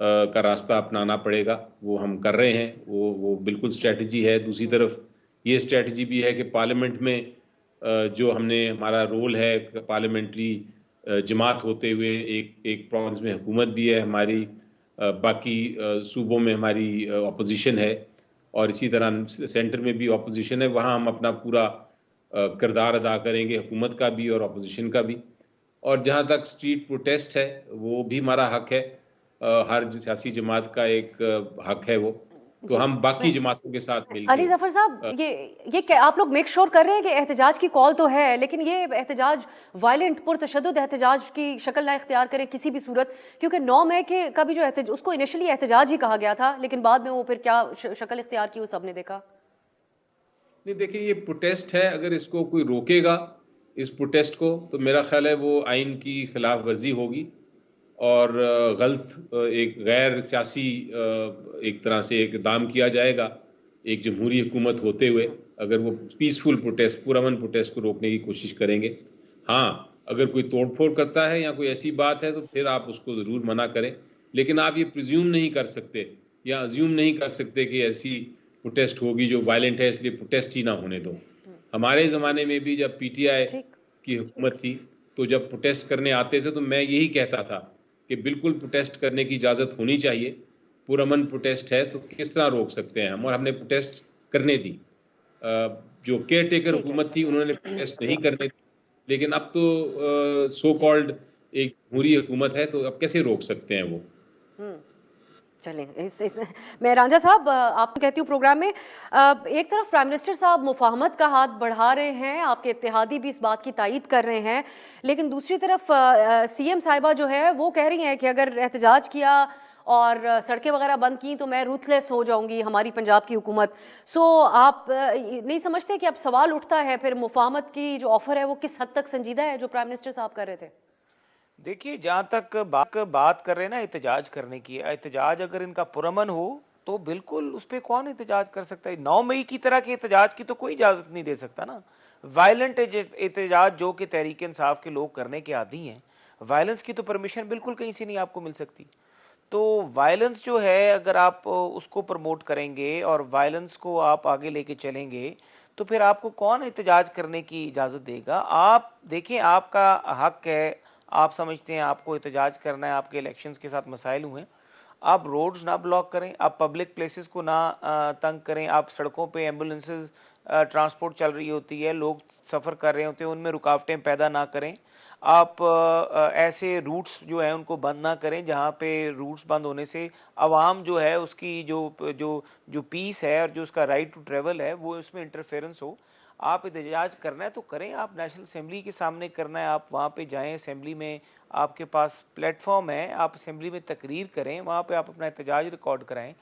کا راستہ اپنانا پڑے گا. وہ ہم کر رہے ہیں, وہ بالکل اسٹریٹجی ہے. دوسری طرف یہ اسٹریٹجی بھی ہے کہ پارلیمنٹ میں جو ہم نے ہمارا رول ہے پارلیمنٹری جماعت ہوتے ہوئے, ایک پروونس میں حکومت بھی ہے ہماری, باقی صوبوں میں ہماری اپوزیشن ہے, اور اسی طرح سینٹر میں بھی اپوزیشن ہے. وہاں ہم اپنا پورا کردار ادا کریں گے, حکومت کا بھی اور اپوزیشن کا بھی. اور جہاں تک اسٹریٹ پروٹیسٹ ہے وہ بھی ہمارا حق ہے, ہر سیاسی جماعت کا ایک حق ہے وہ, تو ہم باقی جماعتوں کے ساتھ مل علی کے ظفر صاحب, یہ آپ لوگ میک شور کر رہے ہیں کہ احتجاج کی کال تو ہے, لیکن یہ احتجاج وائلنٹ پرتشدد احتجاج کی شکل نہ اختیار کرے کسی بھی صورت, کیونکہ 9 مئی کے کا بھی جو اس کو انیشلی احتجاج ہی کہا گیا تھا, لیکن بعد میں وہ پھر کیا شکل اختیار کی وہ سب نے دیکھا. نہیں دیکھیں, یہ پروٹیسٹ ہے, اگر اس کو کوئی روکے گا اس پروٹیسٹ کو تو میرا خیال ہے وہ آئین کی خلاف ورزی ہوگی, اور غلط ایک غیر سیاسی ایک طرح سے اقدام کیا جائے گا ایک جمہوری حکومت ہوتے ہوئے, اگر وہ پیسفل پروٹیسٹ, پرامن پروٹیسٹ کو روکنے کی کوشش کریں گے. ہاں اگر کوئی توڑ پھوڑ کرتا ہے یا کوئی ایسی بات ہے تو پھر آپ اس کو ضرور منع کریں, لیکن آپ یہ پریزیوم نہیں کر سکتے یا ازیوم نہیں کر سکتے کہ ایسی پروٹیسٹ ہوگی جو وائلنٹ ہے اس لیے پروٹیسٹ ہی نہ ہونے دو. ہمارے زمانے میں بھی جب پی ٹی آئی کی حکومت تھی تو جب پروٹیسٹ کرنے آتے تھے تو میں یہی کہتا تھا کہ بالکل پروٹیسٹ کرنے کی اجازت ہونی چاہیے, پرامن پروٹیسٹ ہے تو کس طرح روک سکتے ہیں ہم, اور ہم نے پروٹیسٹ کرنے دی. جو کیئر ٹیکر حکومت تھی انہوں نے پروٹیسٹ نہیں کرنے دی, لیکن اب تو سو کالڈ ایک جمہوری حکومت ہے تو اب کیسے روک سکتے ہیں وہ. چلیں میں رانجھا صاحب آپ کو کہتی ہوں پروگرام میں, ایک طرف پرائم منسٹر صاحب مفاہمت کا ہاتھ بڑھا رہے ہیں, آپ کے اتحادی بھی اس بات کی تائید کر رہے ہیں, لیکن دوسری طرف سی ایم صاحبہ جو ہے وہ کہہ رہی ہیں کہ اگر احتجاج کیا اور سڑکیں وغیرہ بند کی تو میں روتھ لیس ہو جاؤں گی ہماری پنجاب کی حکومت. سو آپ نہیں سمجھتے کہ اب سوال اٹھتا ہے پھر مفاہمت کی جو آفر ہے وہ کس حد تک سنجیدہ ہے جو پرائم منسٹر صاحب کر رہے تھے؟ دیکھیے, جہاں تک بات کر رہے ہیں نا احتجاج کرنے کی, احتجاج اگر ان کا پرامن ہو تو بالکل اس پہ کون احتجاج کر سکتا ہے. 9 مئی کی طرح کے احتجاج کی تو کوئی اجازت نہیں دے سکتا نا. وائلنٹ احتجاج جو کہ تحریک انصاف کے لوگ کرنے کے عادی ہیں, وائلنس کی تو پرمیشن بالکل کہیں سے نہیں آپ کو مل سکتی. تو وائلنس جو ہے اگر آپ اس کو پروموٹ کریں گے اور وائلنس کو آپ آگے لے کے چلیں گے تو پھر آپ کو کون احتجاج کرنے کی اجازت دے گا. آپ دیکھیں, آپ کا حق ہے, آپ سمجھتے ہیں آپ کو احتجاج کرنا ہے, آپ کے الیکشنز کے ساتھ مسائل ہوئے, آپ روڈز نہ بلاک کریں, آپ پبلک پلیسز کو نہ تنگ کریں, آپ سڑکوں پہ ایمبولینسز ٹرانسپورٹ چل رہی ہوتی ہے, لوگ سفر کر رہے ہوتے ہیں, ان میں رکاوٹیں پیدا نہ کریں. آپ ایسے روٹس جو ہیں ان کو بند نہ کریں جہاں پہ روٹس بند ہونے سے عوام جو ہے اس کی جو پیس ہے اور جو اس کا رائٹ ٹو ٹریول ہے وہ اس میں انٹرفیئرنس ہو. آپ احتجاج کرنا ہے تو کریں, آپ نیشنل اسمبلی کے سامنے کرنا ہے, آپ وہاں پہ جائیں, اسمبلی میں آپ کے پاس پلیٹ فارم ہے, آپ اسمبلی میں تقریر کریں, وہاں پہ آپ اپنا احتجاج ریکارڈ کرائیں.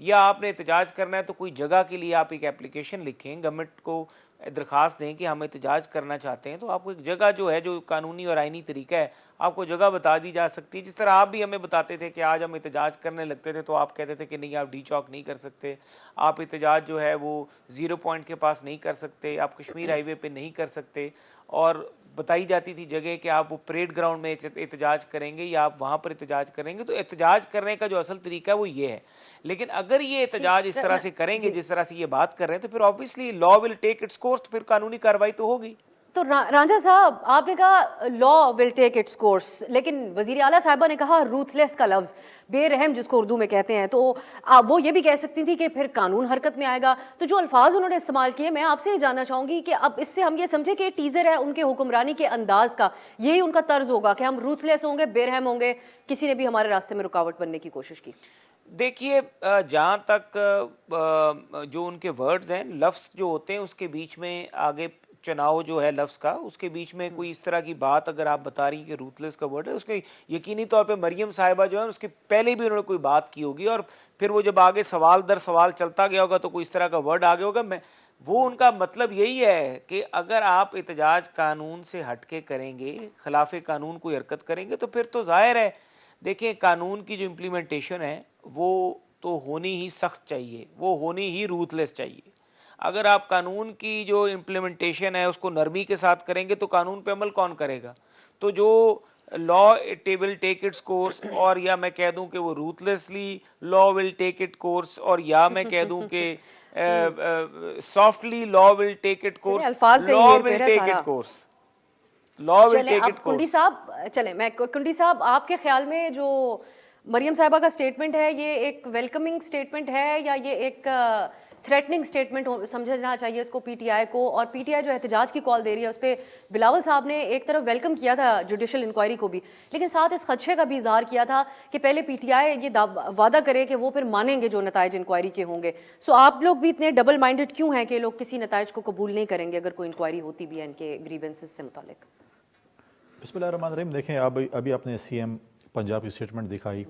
یا آپ نے احتجاج کرنا ہے تو کوئی جگہ کے لیے آپ ایک اپلیکیشن لکھیں, گورنمنٹ کو درخواست دیں کہ ہم احتجاج کرنا چاہتے ہیں, تو آپ کو ایک جگہ جو ہے جو قانونی اور آئینی طریقہ ہے آپ کو جگہ بتا دی جا سکتی ہے. جس طرح آپ بھی ہمیں بتاتے تھے کہ آج ہم احتجاج کرنے لگتے تھے تو آپ کہتے تھے کہ نہیں آپ ڈی چوک نہیں کر سکتے, آپ احتجاج جو ہے وہ 0 پوائنٹ کے پاس نہیں کر سکتے, آپ کشمیر ہائی وے پہ نہیں کر سکتے, اور بتائی جاتی تھی جگہ کہ آپ وہ پریڈ گراؤنڈ میں احتجاج کریں گے یا آپ وہاں پر احتجاج کریں گے. تو احتجاج کرنے کا جو اصل طریقہ ہے وہ یہ ہے. لیکن اگر یہ احتجاج اس طرح سے کریں گے جس طرح سے یہ بات کر رہے ہیں تو پھر obviously law will take its course, تو پھر قانونی کارروائی تو ہوگی. تو رانجھا صاحب آپ نے کہا لا ول ٹیک اٹس کورس, لیکن وزیر اعلیٰ صاحبہ نے کہا روتھ لیس کا لفظ, بے رحم جس کو اردو میں کہتے ہیں, تو وہ یہ بھی کہہ سکتی تھی کہ پھر قانون حرکت میں آئے گا. تو جو الفاظ انہوں نے استعمال کیے, میں آپ سے یہ جاننا چاہوں گی کہ اب اس سے ہم یہ سمجھے کہ ٹیزر ہے ان کے حکمرانی کے انداز کا, یہی ان کا طرز ہوگا کہ ہم روتھ لیس ہوں گے, بے رحم ہوں گے, کسی نے بھی ہمارے راستے میں رکاوٹ بننے کی کوشش کی. دیکھیے, جہاں تک جو ان کے ورڈز ہیں, لفظ جو ہوتے ہیں اس کے بیچ میں آگے چناؤ جو ہے لفظ کا, اس کے بیچ میں کوئی اس طرح کی بات اگر آپ بتا رہی کہ روتھ لیس کا ورڈ ہے, اس کے یقینی طور پہ مریم صاحبہ جو ہے اس کے پہلے بھی انہوں نے کوئی بات کی ہوگی, اور پھر وہ جب آگے سوال در سوال چلتا گیا ہوگا تو کوئی اس طرح کا ورڈ آگے ہوگا. وہ ان کا مطلب یہی ہے کہ اگر آپ احتجاج قانون سے ہٹ کے کریں گے, خلاف قانون کوئی حرکت کریں گے, تو پھر تو ظاہر ہے دیکھیں قانون کی جو امپلیمنٹیشن ہے وہ تو ہونی ہی سخت چاہیے, وہ ہونی ہی روتھ لیس چاہیے. اگر آپ قانون کی جو امپلیمنٹیشن ہے اس کو نرمی کے ساتھ کریں گے تو قانون پہ عمل کون کرے گا؟ تو جو law it will take its course, اور یا میں کہہ دوں کہ وہ ruthlessly law will take its course, اور یا میں کہہ دوں کہ softly law will take its course. الفاظ کا law ہیر will پھیر ہے take سارا. its course. law will چلیں take اب its کنڈی course. صاحب چلیں میں کنڈی صاحب آپ کے خیال میں جو مریم صاحبہ کا سٹیٹمنٹ ہے یہ ایک ویلکمنگ سٹیٹمنٹ ہے یا یہ ایک تھریٹننگ سٹیٹمنٹ سمجھنا چاہیے اس کو پی ٹی آئی کو؟ اور پی ٹی آئی جو احتجاج کی کال دے رہی ہے اس پہ بلاول صاحب نے ایک طرف ویلکم کیا تھا جوڈیشل انکوائری کو بھی، لیکن ساتھ اس خدشے کا بھی اظہار کیا تھا کہ پہلے پی ٹی آئی یہ وعدہ کرے کہ وہ پھر مانیں گے جو نتائج انکوائری کے ہوں گے. سو آپ لوگ بھی اتنے ڈبل مائنڈڈ کیوں ہیں کہ یہ لوگ کسی نتائج کو قبول نہیں کریں گے اگر کوئی انکوائری ہوتی بھی ہے ان کے گریونسز سے متعلق؟ بسم اللہ الرحمن الرحیم. دیکھیں ابھی آپ نے سی ایم پنجاب کی اسٹیٹمنٹ دکھائی،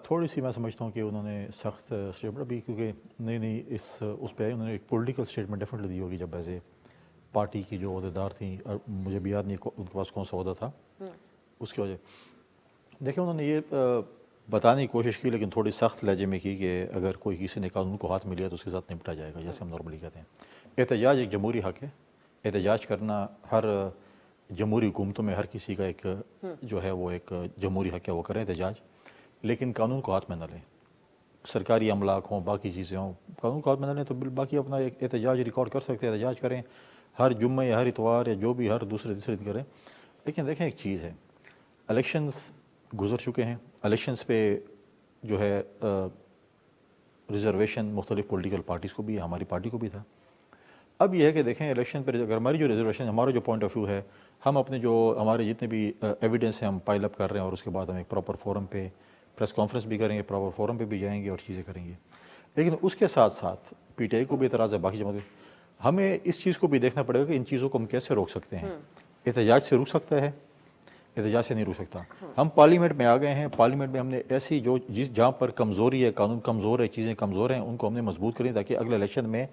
تھوڑی سی میں سمجھتا ہوں کہ انہوں نے سخت اسٹیٹمنٹ ابھی کیونکہ نئی اس پہ انہوں نے ایک پولیٹیکل اسٹیٹمنٹ ڈیفینیٹلی دی ہوگی جب ایسے پارٹی کی جو عہدیدار تھیں، مجھے بھی یاد نہیں ان کے پاس کون سا عہدہ تھا اس کی وجہ. دیکھیں انہوں نے یہ بتانے کی کوشش کی لیکن تھوڑی سخت لہجے میں کی کہ اگر کوئی کسی نے قانون کو ہاتھ میں لیا تو اس کے ساتھ نپٹا جائے گا، جیسے ہم نارملی کہتے ہیں. احتجاج ایک جمہوری حق ہے، احتجاج کرنا ہر جمہوری حکومتوں میں ہر کسی کا ایک جو ہے وہ ایک جمہوری حق ہے، وہ کریں احتجاج، لیکن قانون کو ہاتھ میں نہ لیں. سرکاری املاک ہوں، باقی چیزیں ہوں، قانون کو ہاتھ میں نہ لیں تو باقی اپنا ایک احتجاج ریکارڈ کر سکتے ہیں، احتجاج کریں ہر جمعہ یا ہر اتوار یا جو بھی ہر دوسرے تیسرے دن کریں. لیکن دیکھیں ایک چیز ہے، الیکشنز گزر چکے ہیں، الیکشنز پہ جو ہے ریزرویشن مختلف پولیٹیکل پارٹیز کو بھی ہے، ہماری پارٹی کو بھی تھا. اب یہ ہے کہ دیکھیں الیکشن پر اگر ہماری جو ریزرویشن، ہمارا جو پوائنٹ آف ویو ہے، ہم اپنے جو ہمارے جتنے بھی ایویڈنس ہیں ہم پائل اپ کر رہے ہیں اور اس کے بعد ہم ایک پراپر فورم پہ پریس کانفرنس بھی کریں گے، پراپر فورم پہ بھی جائیں گے اور چیزیں کریں گے. لیکن اس کے ساتھ ساتھ پی ٹی آئی کو بھی اعتراض ہے، باقی جماعتیں، ہمیں اس چیز کو بھی دیکھنا پڑے گا کہ ان چیزوں کو ہم کیسے روک سکتے ہیں. احتجاج سے روک سکتا ہے، احتجاج سے نہیں روک سکتا. ہم پارلیمنٹ میں آ گئے ہیں، پارلیمنٹ میں ہم نے ایسی جہاں پر کمزوری ہے، قانون کمزور ہے، چیزیں کمزور ہیں، ان کو ہم نے مضبوط کریں تاکہ اگلے الیکشن میں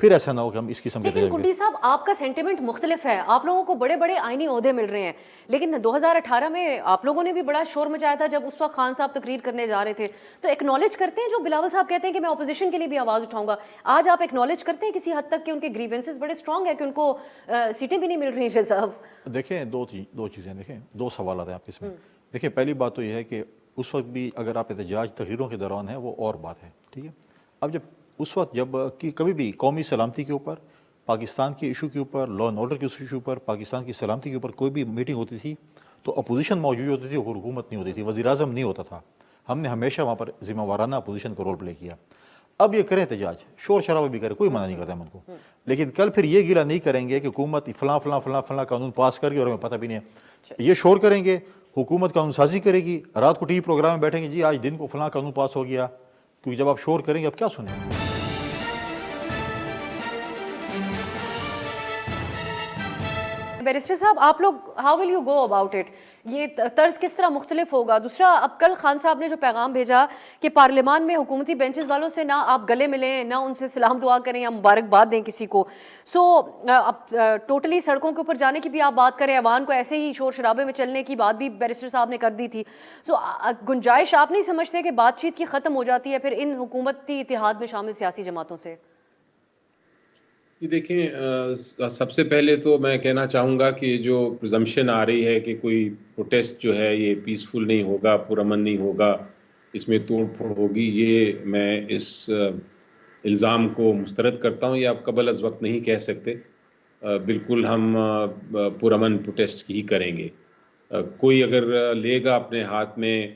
پھر ایسا نہ ہو کہ ہم اس قسم کے لیکن کنڈی صاحب آپ کا سینٹیمنٹ مختلف ہے، آپ لوگوں کو بڑے بڑے آئینی عہدے مل رہے ہیں، لیکن 2018 میں آپ لوگوں نے بھی بڑا شور مچایا تھا جب اس وقت خان صاحب تقریر کرنے جا رہے تھے. تو ایکنالج کرتے ہیں جو بلاول صاحب کہتے ہیں کہ میں اپوزیشن کے لیے بھی آواز اٹھاؤں گا، آج آپ ایکنالج کرتے ہیں کسی حد تک کہ ان کے گریونسز بڑے اسٹرانگ ہیں کہ ان کو سیٹیں بھی نہیں مل رہی ریزرو؟ دیکھیں دو چیزیں، دیکھیں دو سوالات ہیں آپ کے اس میں. دیکھیں پہلی بات تو یہ ہے کہ اس وقت بھی اگر آپ احتجاج تقریروں کے دوران ہیں وہ اور بات ہے، ٹھیک ہے. اب جب اس وقت جب کہ کبھی بھی قومی سلامتی کے اوپر، پاکستان کے ایشو کے اوپر، لا اینڈ آرڈر کے ایشو پر، پاکستان کی سلامتی کے اوپر کوئی بھی میٹنگ ہوتی تھی تو اپوزیشن موجود ہوتی تھی اور حکومت نہیں ہوتی تھی، وزیر اعظم نہیں ہوتا تھا. ہم نے ہمیشہ وہاں پر ذمہ وارانہ اپوزیشن کو رول پلے کیا. اب یہ کریں احتجاج، شور شرابہ بھی کرے، کوئی منع نہیں کرتا ہم ان کو، لیکن کل پھر یہ گیلا نہیں کریں گے کہ حکومت فلاں فلاں فلاں فلاں قانون پاس کر گئی اور ہمیں پتہ بھی نہیں ہے. یہ شور کریں گے، حکومت قانون سازی کرے گی، رات کو ٹی وی پروگرام میں بیٹھیں گے جی آج دن کو فلاں قانون پاس ہو گیا، کیونکہ جب آپ شور کریں گے اب کیا سنیں. بیرسٹر صاحب آپ لوگ how will you go about it? یہ طرز کس طرح مختلف ہوگا؟ دوسرا اب کل خان صاحب نے جو پیغام بھیجا کہ پارلیمان میں حکومتی بینچز والوں سے نہ آپ گلے ملیں، نہ ان سے سلام دعا کریں یا مبارکباد دیں کسی کو. سو اب ٹوٹلی سڑکوں کے اوپر جانے کی بھی آپ بات کریں، ایوان کو ایسے ہی شور شرابے میں چلنے کی بات بھی بیرسٹر صاحب نے کر دی تھی. سو گنجائش آپ نہیں سمجھتے کہ بات چیت کی ختم ہو جاتی ہے پھر ان حکومتی اتحاد میں شامل سیاسی جماعتوں سے؟ یہ دیکھیں سب سے پہلے تو میں کہنا چاہوں گا کہ جو پرزمپشن آ رہی ہے کہ کوئی پروٹیسٹ جو ہے یہ پیسفل نہیں ہوگا، پرامن نہیں ہوگا، اس میں توڑ پھوڑ ہوگی، یہ میں اس الزام کو مسترد کرتا ہوں. یہ آپ قبل از وقت نہیں کہہ سکتے. بالکل ہم پرامن پروٹیسٹ ہی کریں گے. کوئی اگر لے گا اپنے ہاتھ میں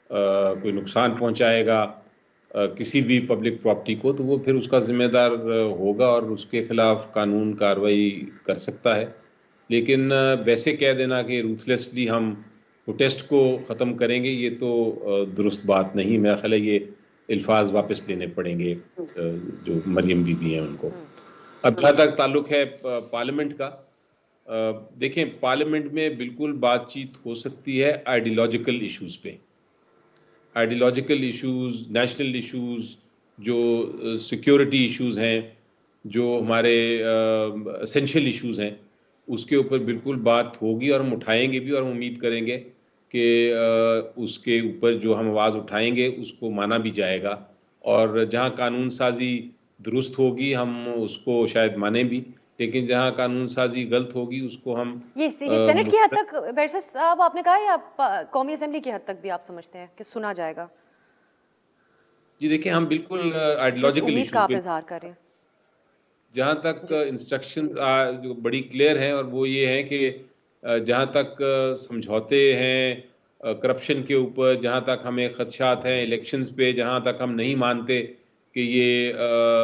کوئی نقصان پہنچائے گا کسی بھی پبلک پراپرٹی کو تو وہ پھر اس کا ذمہ دار ہوگا اور اس کے خلاف قانون کارروائی کر سکتا ہے. لیکن ویسے کہہ دینا کہ روتھلیسلی ہم پروٹیسٹ کو ختم کریں گے یہ تو درست بات نہیں. میرا خیال ہے یہ الفاظ واپس لینے پڑیں گے جو مریم بی بی ہیں ان کو. اب جہاں تک تعلق ہے پارلیمنٹ کا، دیکھیں پارلیمنٹ میں بالکل بات چیت ہو سکتی ہے آئیڈیالوجیکل ایشوز پہ، آئیڈیالوجیکل ایشوز، نیشنل ایشوز، جو سیکیورٹی ایشوز ہیں، جو ہمارے اسینشیل ایشوز ہیں، اس کے اوپر بالکل بات ہوگی اور ہم اٹھائیں گے بھی اور ہم امید کریں گے کہ اس کے اوپر جو ہم آواز اٹھائیں گے اس کو مانا بھی جائے گا. اور جہاں قانون سازی درست ہوگی ہم اس کو شاید مانیں بھی، لیکن جہاں قانون سازی غلط ہوگی اس کو ہم یہ سینٹ کی حد تک بیرسٹر صاحب آپ نے کہا یا قومی اسمبلی کی حد تک بھی آپ سمجھتے ہیں کہ سنا جائے گا؟ جی دیکھیں ہم بالکل جس آئیڈیالوجیکل امید کا ایشوز آپ پہ اظہار کر رہے ہیں. جہاں تک انسٹرکشنز جو بڑی کلیئر ہیں، اور وہ یہ ہیں کہ جہاں تک سمجھوتے ہیں کرپشن کے اوپر، جہاں تک ہمیں خدشات ہیں الیکشنز پہ، جہاں تک ہم نہیں مانتے کہ یہ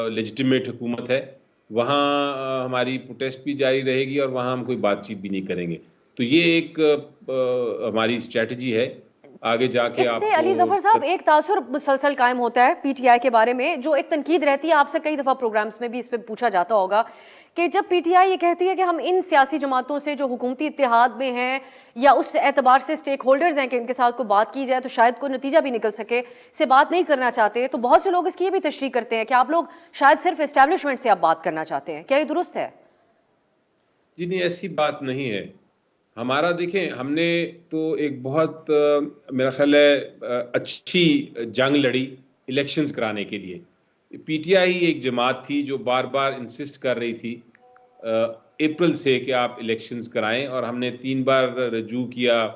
لیجٹیمیٹ حکومت ہے، وہاں ہماری پروٹیسٹ بھی جاری رہے گی اور وہاں ہم کوئی بات چیت بھی نہیں کریں گے. تو یہ ایک ہماری اسٹریٹجی ہے. آگے جا کے اس آپ سے کو علی ظفر صاحب ایک تاثر مسلسل قائم ہوتا ہے پی ٹی آئی کے بارے میں، جو ایک تنقید رہتی ہے، آپ سے کئی دفعہ پروگرامز میں بھی اس پہ پوچھا جاتا ہوگا کہ جب پی ٹی آئی یہ کہتی ہے کہ ہم ان سیاسی جماعتوں سے جو حکومتی اتحاد میں ہیں یا اس اعتبار سے سٹیک ہولڈرز ہیں کہ ان کے ساتھ کوئی بات کی جائے تو شاید کوئی نتیجہ بھی نکل سکے، سے بات نہیں کرنا چاہتے، تو بہت سے لوگ اس کی یہ بھی تشریح کرتے ہیں کہ آپ لوگ شاید صرف اسٹیبلشمنٹ سے آپ بات کرنا چاہتے ہیں. کیا یہ درست ہے؟ جی نہیں، ایسی بات نہیں ہے. ہمارا دیکھیں، ہم نے تو ایک بہت میرا خیال ہے اچھی جنگ لڑی الیکشنز کرانے کے لیے. پی ٹی آئی ایک جماعت تھی جو بار بار انسسٹ کر رہی تھی اپریل سے کہ آپ الیکشنز کرائیں، اور ہم نے 3 بار رجوع کیا